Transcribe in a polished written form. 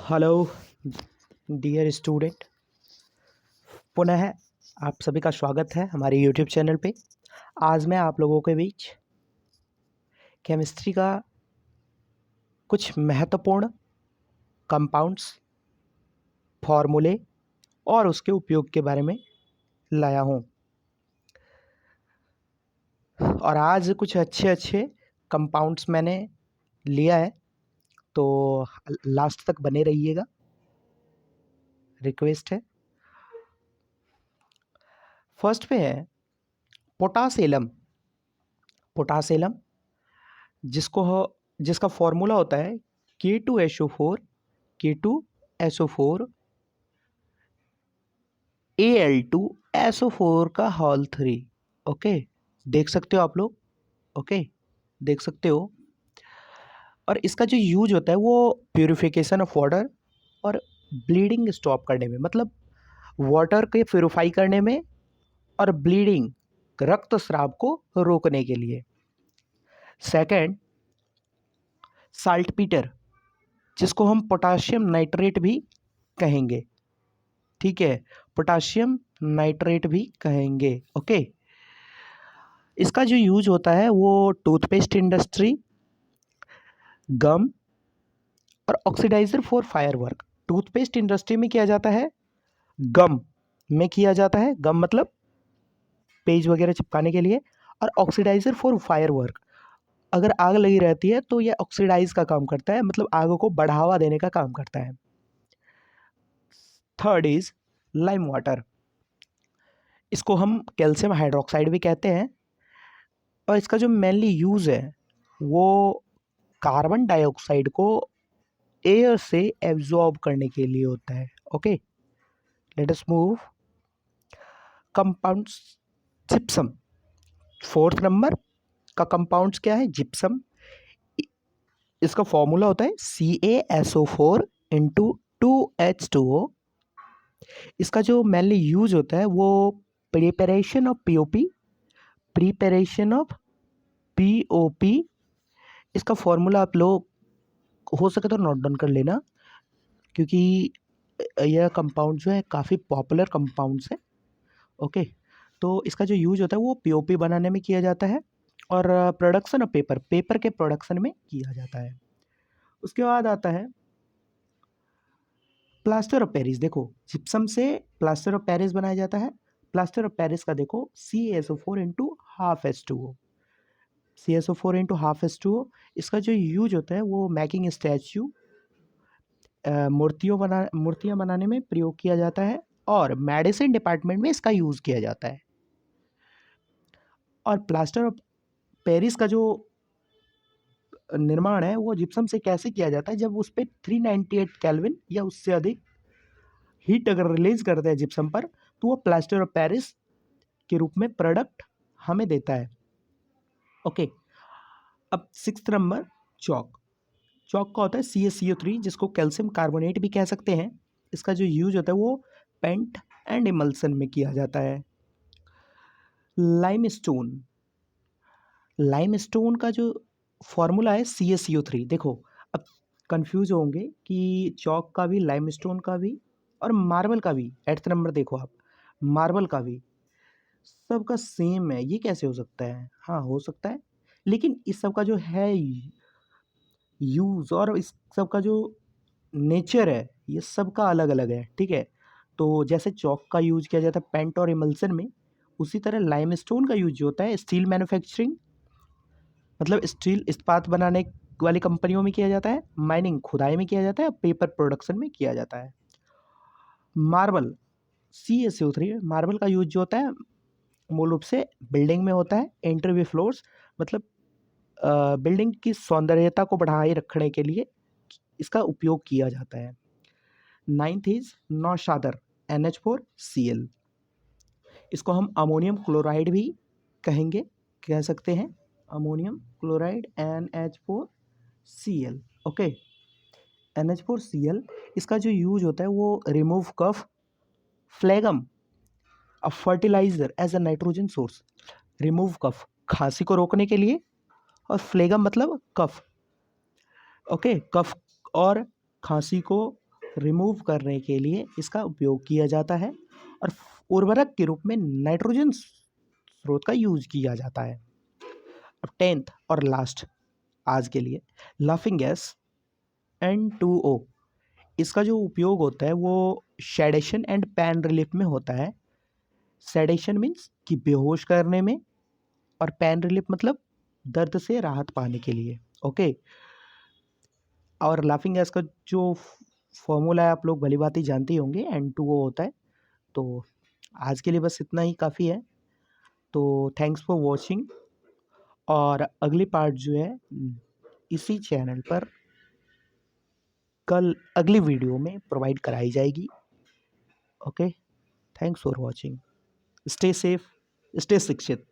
Hello dear student, पुनः आप सभी का स्वागत है हमारे यूट्यूब चैनल पे। आज मैं आप लोगों के बीच केमिस्ट्री का कुछ महत्वपूर्ण कंपाउंड्स, फॉर्मूले और उसके उपयोग के बारे में लाया हूँ। और आज कुछ अच्छे अच्छे कंपाउंड्स मैंने लिया है, तो लास्ट तक बने रहिएगा, रिक्वेस्ट है। फर्स्ट पे है पोटासेलम। पोटासेलम जिसका फॉर्मूला होता है K2SO4 K2SO4 Al2SO4 का होल 3। ओके, देख सकते हो आप लोग? ओके, देख सकते हो। और इसका जो यूज होता है वो प्यूरिफिकेशन ऑफ वाटर और ब्लीडिंग स्टॉप करने में, मतलब वाटर के प्यूरिफाई करने में और ब्लीडिंग, रक्तस्राव को रोकने के लिए। सेकंड, साल्टपीटर, जिसको हम पोटाशियम नाइट्रेट भी कहेंगे। ठीक है, पोटाशियम नाइट्रेट भी कहेंगे। ओके, इसका जो यूज होता है वो टूथपेस्ट इंडस्ट्री, गम और oxidiser for firework. Toothpaste industry में किया जाता है, गम में किया जाता है, गम मतलब पेज वगैरह चिपकाने के लिए, और ऑक्सीडाइजर फॉर फायरवर्क, अगर आग लगी रहती है तो यह ऑक्सीडाइज का काम करता है, मतलब आग को बढ़ावा देने का काम करता है। थर्ड इज लाइम वाटर, इसको हम कैल्शियम हाइड्रोक्साइड भी कहते हैं, और इसका जो मेनली यूज़ है वो कार्बन डाइऑक्साइड को एयर से एब्जॉर्ब करने के लिए होता है। Okay, let us move compounds. Gypsum, fourth number का कंपाउंड्स क्या है? जिप्सम। इसका फॉर्मूला होता है CaSO4 इंटू 2H2O। इसका जो मेनली यूज होता है वो preparation of POP, preparation of POP. इसका फॉर्मूला आप लोग हो सके तो नोट डाउन कर लेना, क्योंकि यह कंपाउंड जो है काफ़ी पॉपुलर कंपाउंड्स है। ओके, तो इसका जो यूज होता है वो पीओपी बनाने में किया जाता है और प्रोडक्शन ऑफ पेपर, पेपर के प्रोडक्शन में किया जाता है। उसके बाद आता है प्लास्टर ऑफ पेरिस। देखो, जिप्सम से प्लास्टर ऑफ पेरिस बनाया जाता है। प्लास्टर ऑफ पेरिस का देखो CaSO4 into half H2O, CaSO4 into half H2O। इसका जो यूज होता है वो मेकिंग स्टैचू, मूर्तियाँ बनाने में प्रयोग किया जाता है, और मेडिसिन डिपार्टमेंट में इसका यूज़ किया जाता है। और प्लास्टर ऑफ पेरिस का जो निर्माण है वो जिप्सम से कैसे किया जाता है? जब उस पर 398 केल्विन या उससे अधिक हीट अगर रिलीज करते हैं जिप्सम पर, तो वो प्लास्टर ऑफ पेरिस के रूप में प्रोडक्ट हमें देता है। ओके, अब सिक्स्थ नंबर चौक। चौक का होता है CaCO3, जिसको कैल्शियम कार्बोनेट भी कह सकते हैं। इसका जो यूज होता है वो पेंट एंड इमल्सन में किया जाता है। लाइमस्टोन, लाइमस्टोन का जो फॉर्मूला है CaCO3। देखो, अब कंफ्यूज होंगे कि चौक का भी, लाइमस्टोन का भी और मार्बल का भी, एट्थ नंबर देखो आप, मार्बल का भी सबका सेम है, ये कैसे हो सकता है? हाँ, हो सकता है, लेकिन इस सब का जो है यूज़ और इस सब का जो नेचर है ये सबका अलग अलग है। ठीक है, तो जैसे चौक का यूज किया जाता है पेंट और इमल्सन में, उसी तरह लाइमस्टोन का यूज होता है स्टील मैन्युफैक्चरिंग, मतलब स्टील इस्पात बनाने वाली कंपनियों में किया जाता है, माइनिंग खुदाई में किया जाता है, पेपर प्रोडक्शन में किया जाता है। मार्बल CaCO3, मार्बल का यूज जो होता है मूल रूप से बिल्डिंग में होता है, इंटरव्यू फ्लोर्स, मतलब बिल्डिंग की सौंदर्यता को बढ़ाए रखने के लिए इसका उपयोग किया जाता है। नाइन्थ इज नौशादर NH4Cl। इसको हम अमोनियम क्लोराइड भी कहेंगे, कह सकते हैं, ammonium chloride NH4Cl। Okay, NH4Cl, इसका जो यूज होता है वो remove cough, phlegm a fertiliser as a nitrogen source. Remove cough, खांसी को रोकने के लिए, और फ्लेगम मतलब कफ। ओके, कफ और खांसी को रिमूव करने के लिए इसका उपयोग किया जाता है और उर्वरक के रूप में नाइट्रोजन स्रोत का यूज किया जाता है। अब 10th और लास्ट आज के लिए, लाफिंग गैस N2O, इसका जो उपयोग होता है वो शेडेशन एंड पैन रिलीफ में होता है। शेडेशन मीन्स कि बेहोश करने में, और पैन रिलीफ मतलब दर्द से राहत पाने के लिए। ओके। और लाफिंग गैस का जो फॉर्मूला है आप लोग भली भांति जानते ही होंगे, N2O होता है। तो आज के लिए बस इतना ही काफ़ी है। तो थैंक्स फॉर वॉचिंग, और अगली पार्ट जो है इसी चैनल पर कल अगली वीडियो में प्रोवाइड कराई जाएगी। Okay, thanks for watching. Stay safe, stay शिक्षित।